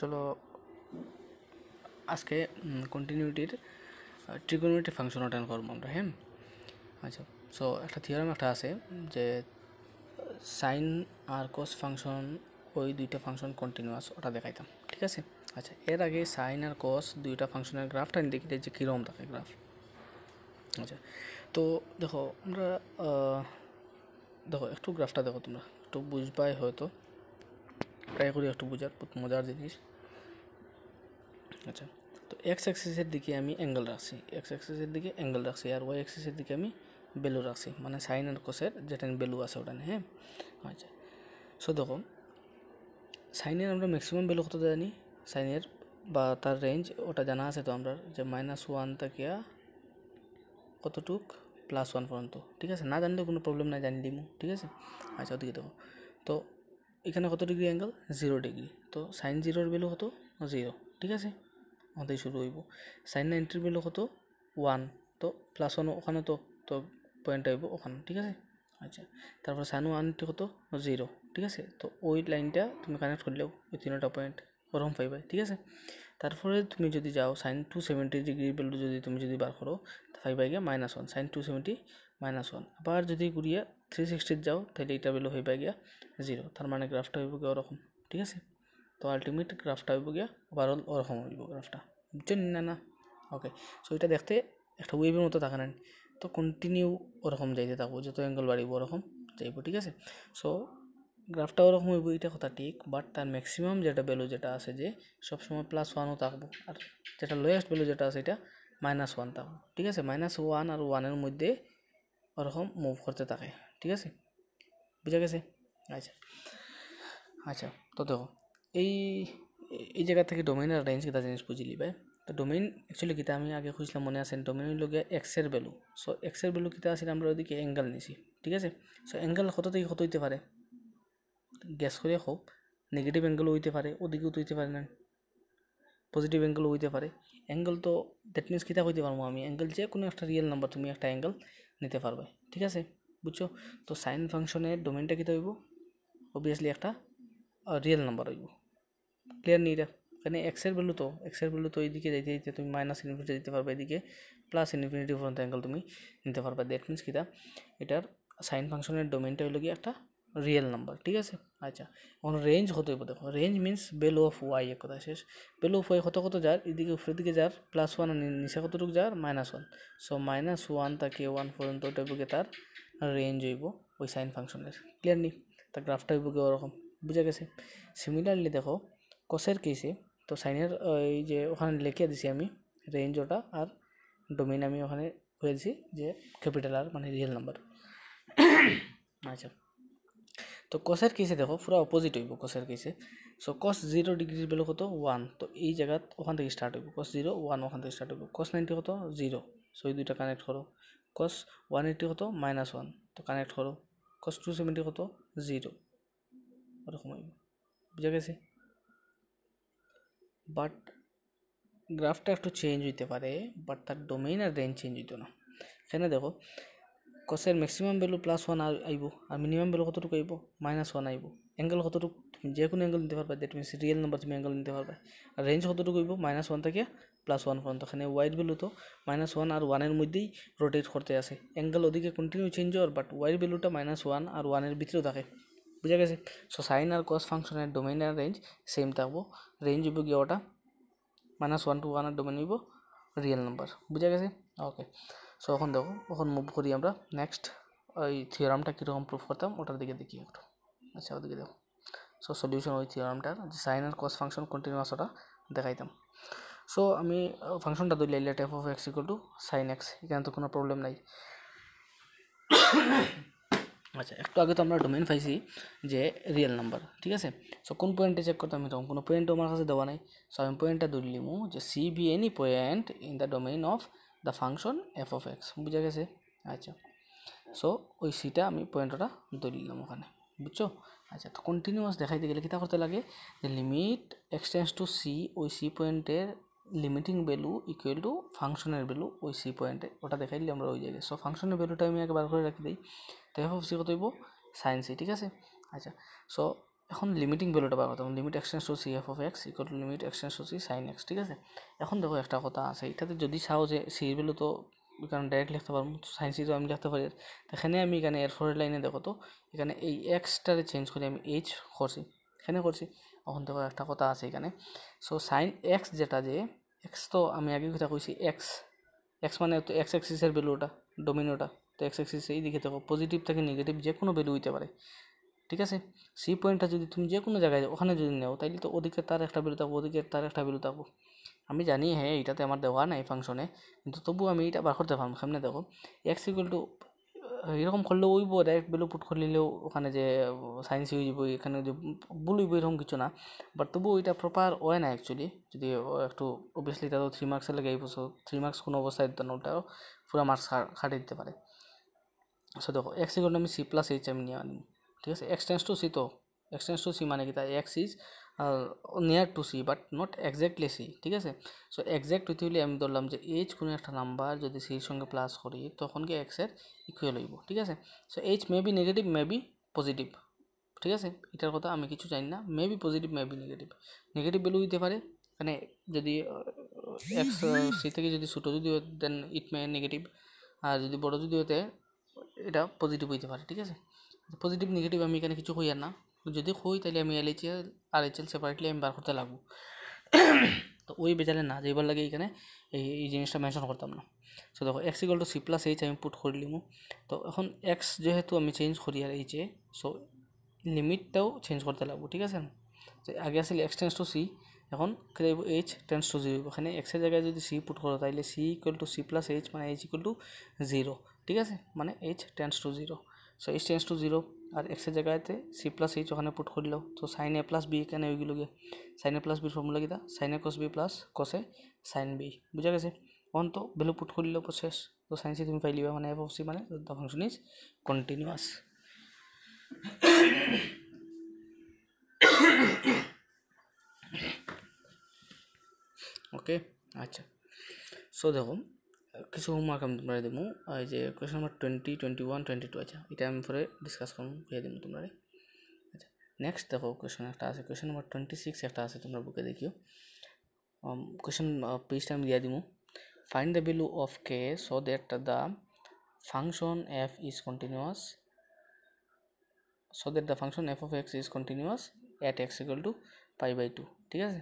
চলো আজকে কন্টিনিউটির trigonometric function attend করবো আমরা। হ্যাঁ, আচ্ছা। সো একটা থিওরাম একটা আছে যে সাইন আর কোস ফাংশন ওই দুইটা ফাংশন কন্টিনিউয়াস, ওটা দেখাইতাম। ঠিক আছে। আচ্ছা, এর আগে সাইন আর কোস দুইটা ফাংশনের গ্রাফটা দেখি যে কীরকম থাকে গ্রাফ। আচ্ছা, তো দেখো আমরা দেখো একটু গ্রাফটা দেখো, তোমরা একটু বুঝবাই, হয়তো ট্রাই করি একটু বুঝার, বহুত মজার জিনিস। আচ্ছা, তো এক্স অ্যাক্সিসের দিকে আমি অ্যাঙ্গেল রাখছি, এক্স অ্যাক্সিসের দিকে অ্যাঙ্গেল রাখছি, আর ওয়াই অ্যাক্সিসের দিকে আমি ভ্যালু রাখছি, মানে সাইন আর কোসের যেটা ভ্যালু আছে ওটা। হ্যাঁ, আচ্ছা। সো দেখো সাইনের আমরা ম্যাক্সিমাম ভ্যালু কত জানি, সাইনের বা তার রেঞ্জ ওটা জানা আছে তো আমরা, যে -1 থেকে কতটুক +1 পর্যন্ত। ঠিক আছে, না জানলেও কোনো প্রবলেম নাই, জানি দিমু। ঠিক আছে। আচ্ছা, ওদিকে দেখো তো এখানে কত ডিগ্রি অ্যাঙ্গেল, 0 ডিগ্রি। তো সাইন 0-এর ভ্যালু কত, 0। ঠিক আছে, আমাদের শুরু হইব। সাইন 90-এর ভ্যালু কত, 1। তো +1 ওখানে তো তো পয়েন্ট হইব ওখানে। ঠিক আছে। আচ্ছা, তারপর সাইন 180 কত, 0। ঠিক আছে, তো ওই লাইনটা তুমি কানেক্ট করলেও ওই 3টা পয়েন্ট ওরকম পাইবে। ঠিক আছে, তারপরে তুমি যদি যাও সাইন 270 ডিগ্রির ভ্যালু যদি বার করো, পাইবা গিয়া -1। সাইন 270 -1। আবার যদি ঘুরিয়ে 360 যাও, তাহলে এইটা ভ্যালু হইবা গিয়া 0। তার মানে গ্রাফটা হইব গিয়া ওরকম। ঠিক আছে, তো আলটিমেট গ্রাফটা হইব গিয়া ওভারঅল ওরকম হইব গ্রাফটা। বুঝছেন না? ওকে। সো এটা দেখতে একটা ওয়েভের মতো থাকে না, তো কন্টিনিউ ওরকম যাইতে থাকবো, যত অ্যাঙ্গেল বাড়িব ওরকম যাইব। ঠিক আছে, সো গ্রাফটা ওরকম হইব, এটা কথা ঠিক, বাট তার ম্যাক্সিমাম যেটা ভ্যালু যেটা আছে, যে সবসময় +1ও থাকবো, আর যেটা লোয়েস্ট ভ্যালু যেটা আছে এটা -1 থাকবো। ঠিক আছে, -1 আর 1-এর মধ্যে ওরকম মুভ করতে থাকে। ঠিক আছে, বুঝা গেছে? আচ্ছা আচ্ছা, তো দেখো এই এই জায়গা থেকে ডোমেইনের রেঞ্জ কিতা জিনিস বুঝিলি ভাই। তো ডোমেইন অ্যাকচুয়ালি কিতা আমি আগে খুঁজলাম, মনে আছে? ডোমেইন লগে এক্সের ভ্যালু। সো এক্সের ভ্যালু কিতা আছে, আমরা ওদিকে অ্যাঙ্গেল নিছি। ঠিক আছে, সো অ্যাঙ্গেল কত থেকে কত হইতে পারে, গ্যাস করে হোক। নেগেটিভ অ্যাঙ্গেলও হইতে পারে, ওদিকেও তো হইতে পারে না, পজিটিভ অ্যাঙ্গেলও হইতে পারে। অ্যাঙ্গেল তো দ্যাট মিনস কিতা হইতে পারবো আমি, অ্যাঙ্গেল যে কোনো একটা রিয়েল নাম্বার তুমি একটা অ্যাঙ্গেল নিতে পারবে। ঠিক আছে, বুঝছো? তো সাইন ফাংশনের ডোমেইনটা কিতা হইব, অবভিয়াসলি একটা রিয়েল নাম্বার হইব। ক্লিয়ার নি এটা? এখানে এক্সের ভ্যালু তো এইদিকে যাইতে যাইতে তুমি -ইনফিনিটি দিতে পারবে, এদিকে +ইনফিনিটি পর্যন্ত অ্যাঙ্গেল তুমি নিতে পারবে। দ্যাট মিনস কিতা, এটার সাইন ফাংশনের ডোমেইনটা হইল গিয়ে একটা রিয়েল নাম্বার। ঠিক আছে। আচ্ছা, এখন রেঞ্জ কত হইব দেখো, range means value of Y, এক কথা শেষ। ভ্যালু অফ ওয়াই কত কত যার, এদিকে উপরের দিকে যার +1 আর নিচে কতটুকু যার -1। সো -1 থেকে 1 পর্যন্ত ওটা হইব গিয়ে তার রেঞ্জ হইব ওই সাইন ফাংশনের। ক্লিয়ার নি? তার গ্রাফটা হইব গিয়ে ওরকম। বুঝা গেছে? সিমিলারলি দেখো কোসের কেসে, তো সাইনের এই যে ওখানে লিখে দিছি আমি রেঞ্জ ওটা, আর ডোমেইন আমি ওখানে হয়ে দিছি যে ক্যাপিটাল আর, মানে রিয়েল নাম্বার। আচ্ছা, তো কোসের কেসে দেখো পুরো অপোজিট হইব কোসের কেসে। সো cos 0 ডিগ্রির ভ্যালু কত, 1। তো এই জায়গাত ওখান থেকে স্টার্ট হইব, cos 0 1 ওখান থেকে স্টার্ট হইব। cos 90 কত, 0। সো এই দুইটা কানেক্ট করো। cos 180 কত, -1। তো কানেক্ট করো। cos 270 কত, 0। ওরকম হইব। বুঝা গেছে? বাট গ্রাফটা একটু চেঞ্জ হইতে পারে, বাট তার ডোমেইন আর রেঞ্জ চেঞ্জ হইতো না। এখানে দেখো কসের ম্যাক্সিমাম ভ্যালু +1 আইব, আর মিনিমাম ভ্যালু কতটুকু আইব, -1 আইব। অ্যাঙ্গেল কতটুকু, তুমি যে কোনো অ্যাঙ্গেল নিতে পারবে, দ্যাট মিনস রিয়েল নাম্বার তুমি অ্যাঙ্গেল নিতে পারবে। আর রেঞ্জ কতটুকু হইব, -1 থেকে +1 পর্যন্ত। এখানে ওয়াইড ভ্যালু তো -1 আর 1-এর মধ্যেই রোটেট করতে আসে, অ্যাঙ্গেল ওদিকে কন্টিনিউ চেঞ্জ হওয়ার, বাট ওয়াইড ভ্যালুটা -1 আর 1-এর ভিতরেও থাকে। বুঝা গেছে? সো সাইন আর কস ফাংশনের ডোমেইন আর রেঞ্জ সেম থাকবো। রেঞ্জ হইব গিয়ে ওটা -1 to 1 আর ডোমেইন হইব রিয়েল নাম্বার। বুঝা গেছে? ওকে। সো এখন দেখো, এখন মুভ করি আমরা নেক্সট ওই থিওরামটা কীরকম প্রুফ করতাম ওটার দিকে দেখি একটু। আচ্ছা, ওদিকে দেখো। সো সলিউশন ওই থিওরামটার যে সাইন আর কস ফাংশন কন্টিনিউয়াস, ওটা দেখাইতাম। সো আমি ফাংশনটা ধরলে লেট f(x) = sin x, এখানে তো কোনো প্রবলেম নাই। আচ্ছা, একটু আগে তো আমরা ডোমেইন পাইছি যে রিয়েল নাম্বার। ঠিক আছে, সো কোন পয়েন্টে চেক করতাম, তখন কোনো পয়েন্টও আমার কাছে দেওয়া নাই। সো আমি পয়েন্টটা ধরলিমু যে C be any point in the domain of the function f(x). বুঝা গেছে? আচ্ছা, সো ওই সিটা আমি পয়েন্টটা ধরলাম ওখানে। বুঝছো? আচ্ছা, তো কন্টিনিউয়াস দেখাইতে গেলে কীটা করতে লাগে, যে লিমিট এক্সটেন্স টু সি, ওই সি পয়েন্টের লিমিটিং ভ্যালু ইকুয়াল টু ফাংশনের ভ্যালু ওই সি পয়েন্টে, ওটা দেখাইলে আমরা ওই জায়গায়। সো ফাংশনের ভ্যালুটা আমি আগে বার করে রাখি দিই। তো f(c) কত হইব, sin c। ঠিক আছে। আচ্ছা, সো এখন লিমিটিং ভ্যালুটা বার করতে হবে, limit X tends to C F of X equal to limit X tends to C sine X. ঠিক আছে, এখন দেখো একটা কথা আছে, এটাতে যদি চাও যে সির ভ্যালু তো কারণ ডাইরেক্ট লিখতে পারবো, সাইন সি তো আমি লিখতে পারি। এখানে আমি এখানে এর ফরের লাইনে দেখো তো এখানে এই এক্সটারে চেঞ্জ করে আমি এইচ করছি, এখানে করছি। এখন দেখো একটা কথা আছে এখানে, সো সাইন এক্স যেটা যে এক্স তো আমি আগে কথা কইছি এক্স, এক্স মানে তো এক্স এক্সিসের ভ্যালুটা ডোমিনোটা, তো এক্স এক্সিস এই দিকে দেখো পজিটিভ থেকে নেগেটিভ যে কোনো ভ্যালু হইতে পারে। ঠিক আছে, সি পয়েন্টটা যদি তুমি যে কোনো জায়গায় ওখানে যদি নেও তাইলে তো ওদিকে তার একটা ভ্যালু থাকবো, ওদিকে তার একটা ভ্যালু থাকবো। আমি জানি হ্যাঁ এটাতে আমার দেওয়া নাই ফাংশনে, কিন্তু তবুও আমি এটা বার করতে পারবো। সামনে দেখো এক্স ইকুয়াল টু এরকম করলেও ওইব, ডাইরেক্ট ভ্যালু পুট করলেও ওখানে যে সাইন্স হয়ে যাব, এখানে যে ভুল হইব এরকম কিছু না। বাট তবুও এটা প্রপার হয় না অ্যাকচুয়ালি, যদি একটু অবভিয়াসলি তাও 3 মার্কসের লাগে এই বছর 3 মার্কস কোনো অবস্থায় দিত না, ওটাও পুরো মার্কস খাটিয়ে দিতে পারে। সো দেখো এক্স ইকুয়াল টু আমি সি প্লাস এইচ আমি নিয়ে আনিম। ঠিক আছে, এক্স টেন্স টু সি, তো এক্স টেন্স টু সি মানে কি তা X is near to C but not exactly C. ঠিক আছে, সো এক্স্যাক্ট হইতে হলে আমি ধরলাম যে এইচ কোনো একটা নাম্বার যদি সির সঙ্গে প্লাস করি তখন কি এক্সের ইকুয়াল হইব। ঠিক আছে, so H may be negative may be positive. ঠিক আছে, এটার কথা আমি কিছু জানি না, may be positive may be negative, negative value হইতে পারে। মানে যদি এক্স সি থেকে যদি ছোটো যদি হয় দেন ইট মে নেগেটিভ, আর যদি বড় যদি হতে এটা পজিটিভ হইতে পারে। ঠিক আছে, পজিটিভ নেগেটিভ আমি এখানে কিছু কই আর না, যদি কই তাহলে আমি এলএইচএল আর এইচএল সেপারেটলি আমি বার করতে লাগবো। তো ওই বেচারে না যাইবার লাগে এখানে এই জিনিসটা মেনশন করতাম না। সো দেখো X equal to C plus H আমি পুট করে লিমু। তো এখন এক্স যেহেতু আমি চেঞ্জ করি আর এইচে, সো লিমিটটাও চেঞ্জ করতে লাগবো। ঠিক আছে, তো আগে আসলে এক্স টেন্স টু সি, এখন খেলাইব এইচ টেন্স টু জিরো। এখানে এক্সের জায়গায় যদি সি পুট করো তাইলে C equal to C plus H মানে এইচ ইকুয়াল টু জিরো। ঠিক আছে, মানে H tends to zero, so H tends to zero. আর এক্সের জায়গাতে সি প্লাস এইচ ওখানে পুট করলেও, তো সাইন এ প্লাস বি এখানে ওইগুলো গিয়ে সাইন এ প্লাস বির ফর্মুলা কিতা sine A cos B plus কসে সাইন বি, বুঝা গেছে। অন তো ভ্যালু পুট করলেও শেষ, তো সাইন সি তুমি পাইলিবা মানে এফ অফ সি মানে দ্য ফাংশন ইজ কন্টিনিউয়াস। ওকে, আচ্ছা। সো দেখো কিছু হোমওয়ার্ক আমি তোমরা দেবো, এই যে কোয়েশ্চন নাম্বার 20, 21, 22, আচ্ছা এটা আমি পরে ডিসকাস করবো, দিয়ে দেবো তোমরা। আচ্ছা নেক্সট দেখো কোয়েশ্চন একটা আছে, কোয়েশ্চন নাম্বার 26 একটা আছে, তোমরা বুকে দেখিও। কোয়েশ্চন পেজটা আমি দিয়ে দিব। Find the value of K so that the function F is continuous, so that the function f of x is continuous at x equal to pi by 2। ঠিক আছে,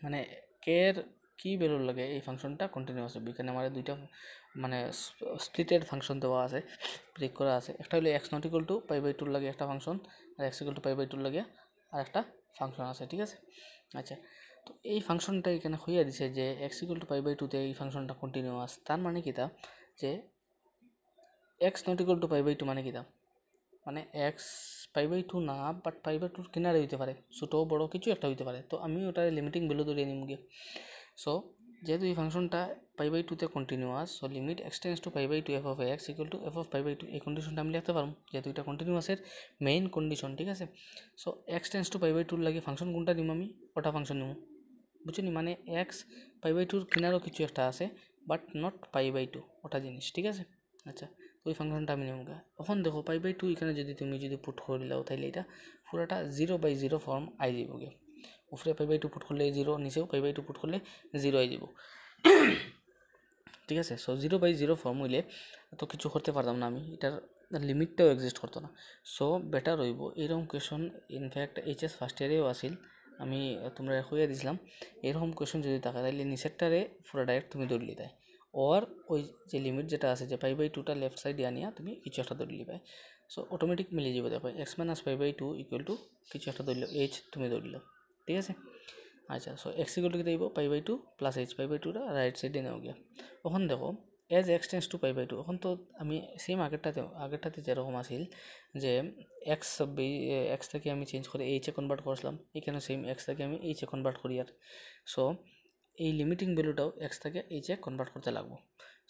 মানে কে এর কি ভ্যালু লাগে এই ফাংশনটা কন্টিনিউয়াস হবে। এখানে আমার দুইটা মানে স্প্লিটেড ফাংশন দেওয়া আছে, ব্রেক করা আছে। একটা হলো X not equal to pi by টুর লাগে একটা ফাংশন, আর X equal to pi by টুর লাগে আর একটা ফাংশন আছে। ঠিক আছে, আচ্ছা তো এই ফাংশনটা এখানে হইয়া দিছে যে X equal to pi by টুতে এই ফাংশনটা কন্টিনিউয়াস। তার মানে কি তা যে X not equal to pi by two মানে কি তা মানে এক্স পাই বাই টু না, বাট পাই বাই টুর কিনারে হইতে পারে, ছোটো বড়ো কিছু একটা হইতে পারে। তো আমি ওটার লিমিটিং ভ্যালু ধরে নিম গিয়ে। সো যেহেতু এই ফাংশনটা পাই বাই টুতে continuous, so limit X tends to pi by two F of X equal to F of pi by two, এই কন্ডিশনটা আমি লিখতে পারবো যেহেতু এটা কন্টিনিউয়াসের মেইন কন্ডিশন। ঠিক আছে, so X tends to pi by টুর লাগে ফাংশন কোনটা নিম আমি, ওটা ফাংশন নিব, বুঝছো নি। মানে এক্স পাই বাই টুর কিনারও কিছু একটা আছে but not pi by two, ওটা জিনিস। ঠিক আছে, আচ্ছা ওই ফাংশনটা আমি নেবো। এখন দেখো পাই বাই টু এখানে যদি তুমি যদি পুট করে দাও তাহলে এটা পুরোটা 0/0 ফর্ম আই যাব গে। উপরে পাই বাই টু পুট করলে 0, নিচেও পাই বাই টু পুট করলে 0 আই যাব। ঠিক আছে, সো 0/0 ফর্ম হইলে তো কিছু করতে পারতাম না আমি, এটার লিমিটটাও এক্সিস্ট করতো না। সো বেটার হইব এরকম কোয়েশন, ইনফ্যাক্ট এইচএস ফার্স্ট ইয়ারেও আসিল, আমি তোমরা হইয়া দিছিলাম। এরকম কোয়েশন যদি থাকে তাহলে নিচেরটারে পুরো ডাইরেক্ট তুমি দৌড়লি দেয়, ওর ওই যে লিমিট যেটা আছে যে পাই বাই টুটা লেফট সাইডে আনিয়া তুমি কিছু একটা দৌড়লি পাই, সো অটোমেটিক মিলে যাবে। দেখো X minus pi by two equal to কিছু একটা দৌড়ল এইচ তুমি দৌড়ল। ঠিক আছে, আচ্ছা সো এক্স ইকুয়াল টু কি দিব pi by two plus H, pi by টুটা রাইট সাইডে নেও গিয়া। তখন দেখো as X tends to pi by two, এখন তো আমি সেম আগেরটাতে যেরকম আসিল যে এক্স থেকে আমি চেঞ্জ করে এইচে কনভার্ট করছিলাম, এখানে সেম এক্স থেকে আমি এইচে কনভার্ট করি। আর সো এই লিমিটিং ভ্যালুটাও এক্স থেকে এইচে কনভার্ট করতে লাগবো।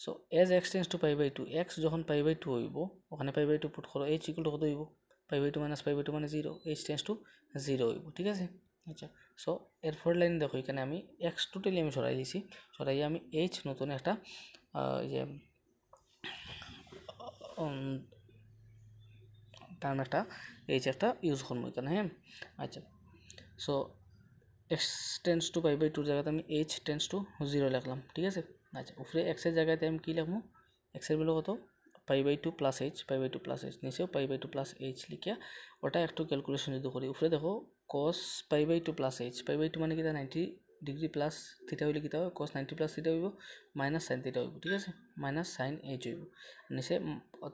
So as X tends to pi by two, X যখন পাই বাই টু হইব ওখানে পাই বাই টু পুট করো, এইচ ইকুয়াল টু কত হইব pi by two minus pi by two মানে 0, এইচ টেন্স টু 0 হইব। ঠিক আছে, আচ্ছা সো এরপর লাইন দেখো এখানে আমি এক্স টোটালি আমি সরাই দিছি, সরাইয়া আমি এইচ নতুন একটা যে টার্ম একটা এইচ একটা ইউজ করবো এখানে হ্যাঁ আচ্ছা so x tends to pi by টুর জায়গাতে আমি h টেন্স টু 0 লিখলাম ঠিক আছে আচ্ছা উপরে x এর জায়গাতে আমি কি লিখবো x এর ভ্যালু কত pi by two plus h pi by two plus h নিচেও pi by two plus h লিখিয়া ওটা একটু ক্যালকুলেশন যদি করি উপরে দেখো cos pi by two plus h pi by two মানে কি 90 ডিগ্রি প্লাস থিটা হইলে কিতা হয় cos 90 প্লাস থিটা হইব মাইনাস sin থিটা হইব ঠিক আছে মাইনাস sin h হইব নিচে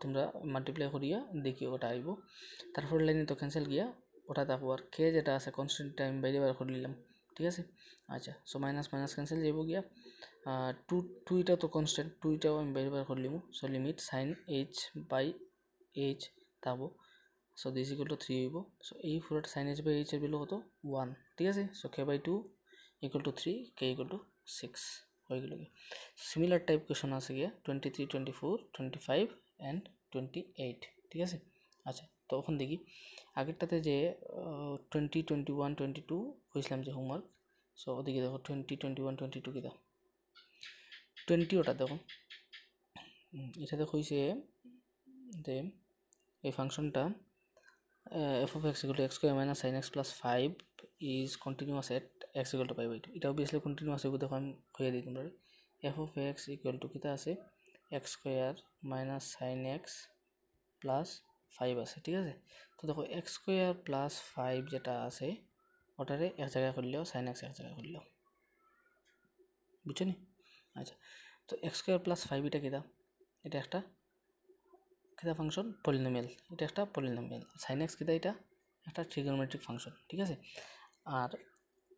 তোমরা মাল্টিপ্লাই করিয়া দেখিও ওটা আইব তারপর লাইনে তো ক্যান্সেল গিয়া ওটা থাকবো আর কে যেটা আছে কনস্ট্যান্ট টাইম বাইরে বার করে নিলাম ঠিক আছে আচ্ছা সো মাইনাস মাইনাস ক্যান্সেল যাব গিয়া টু এটা তো কনস্ট্যান্ট টু এটাও আমি বাইরে বার করে লিমু so limit sin h by h থাকবো সো দিস ইকুয়াল টু 3 হইব সো এই পুরোটা sin h বাই h এর ভ্যালু কত 1 ঠিক আছে so k by 2 equal to 3 k equal to 6 হয়ে গেল সিমিলার টাইপ কোশ্চেন আছে গিয়া 23 24 25 এন্ড 28 ঠিক আছে আচ্ছা তো এখন দেখি আগেরটাতে যে 20 21 22 হইছিলাম যে হোমওয়ার্ক সো ওদিকে দেখো 20 21 22 কি দাও 20 ওটা দেখো এটা দেখো হইছে যে এই ফাংশনটা f of x equal to x square minus sin x plus 5 is continuous at x equal to pi by 2 এটা obviously continuous হইব দেখো আমি কইয়া দিই তোমরা f of x equal to কিটা আছে x square minus sin x plus 5 আছে ঠিক আছে তো দেখো x square plus 5 যেটা আছে ওটারে এক জায়গায় করলেও sin x এক জায়গায় করলেও বুঝছো নি আচ্ছা তো x square plus 5 এটা কিটা এটা একটা কিটা ফাংশন পলিনোমিয়াল এটা একটা পলিনোমিয়াল sin x কিটা এটা একটা ট্রিগোনোমেট্রিক ফাংশন ঠিক আছে আর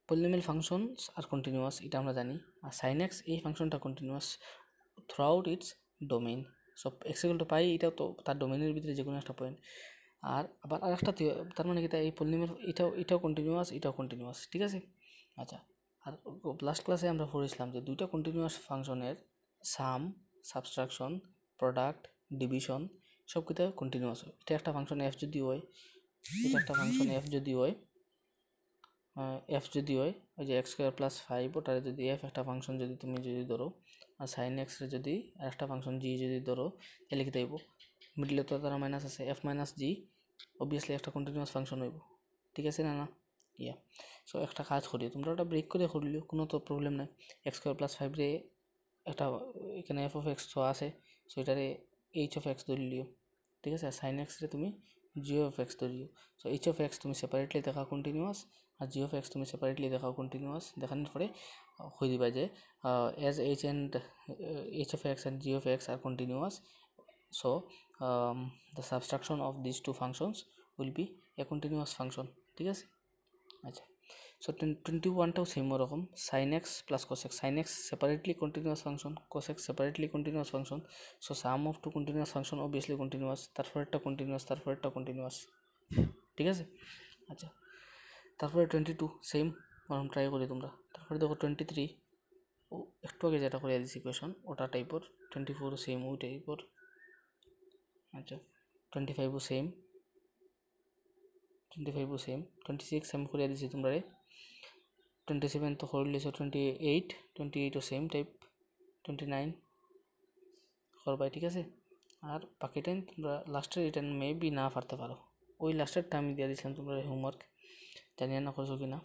পলিনোমিয়াল ফাংশনস আর কন্টিনিউয়াস এটা আমরা জানি আর sin x এই ফাংশনটা continuous throughout its domain so x equal to pi এটা তো তার ডোমেইনের ভিতরে যে কোনো একটা পয়েন্ট আর আবার আরেকটা তার মানে কি এই পলিনোমিয়াল এটাও কন্টিনিউয়াস ঠিক আছে আচ্ছা আর লাস্ট ক্লাসে আমরা পড়েছিলাম যে দুইটা কন্টিনিউয়াস ফাংশনের সাম সাবট্রাকশন প্রোডাক্ট ডিভিশন সব কিছু কন্টিনিউয়াস হয় এটা একটা ফাংশন f যদি হয় এটা একটা ফাংশন f যদি হয় ওই যে x স্কয়ার প্লাস 5 ওটারে যদি f একটা ফাংশন যদি তুমি যদি ধরো আর sin x এর যদি আরেকটা ফাংশন g যদি ধরো তাহলে কি দেব মিডলে তো তার মাইনাস আছে f মাইনাস g obviously একটা কন্টিনিউয়াস ফাংশন হইব ঠিক আছে না ইয়া সো একটা কাজ করি তোমরা ওটা ব্রেক করে করলিও কোনো তো প্রবলেম নাই x স্কয়ার প্লাস 5 রে একটা এখানে f of x তো আছে সো এটারে h of x ধরে লিও ঠিক আছে sin x রে তুমি g of x ধরে লিও সো h of x তুমি সেপারেটলি দেখা কন্টিনিউয়াস আর g of x তুমি সেপারেটলি দেখাও কন্টিনিউয়াস দেখানোর পরে কই দিবা যে as h and h of x and g of x are continuous so the subtraction of these two functions will be a continuous function ঠিক আছে আচ্ছা so 21 টাও সেম রকম sin x plus cos x sin x separately continuous function cos x separately continuous function so sum of two continuous function obviously continuous তারপরেরটা continuous ঠিক আছে আচ্ছা তারপরে 22 সেম ফর্ম ট্রাই করি তোমরা তারপরে দেখো 23 ও একটু আগে যেটা করে দিছি কোশ্চেন ওটা টাইপর 24 সেম ওই টাইপর আচ্ছা 25 ও সেম 26 আমি করে দিছি তোমরা 27 তো করলিছো 28 ও সেম টাইপ 29 করবা ঠিক আছে আর বাকি টাইম তোমরা লাস্টের রিটার্ন মেবি না পারতে পারো ওই লাস্টেরটা আমি দিয়ে দিছিলাম তোমরা হোমওয়ার্ক জানি না করছো কিনা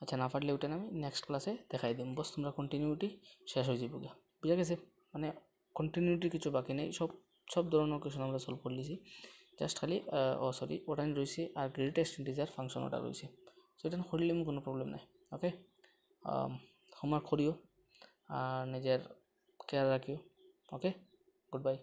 আচ্ছা না পারলে ওটা আমি নেক্সট ক্লাসে দেখাই দিম বস তোমরা কন্টিনিউটি শেষ হয়ে যাবে বুঝা গেছে মানে কন্টিনিউটি কিছু বাকি নেই সব ধরনের কোশ্চেন আমরা সলভ করে লিছি জাস্ট খালি সরি ওটা রয়েছে আর গ্রেটেস্ট ইন্টিজার ফাংশন ওটা রয়েছে সেটা করলে কোনো প্রবলেম নাই ওকে হোমওয়ার্ক করিও আর নিজের কেয়ার রাখিও ওকে গুড বাই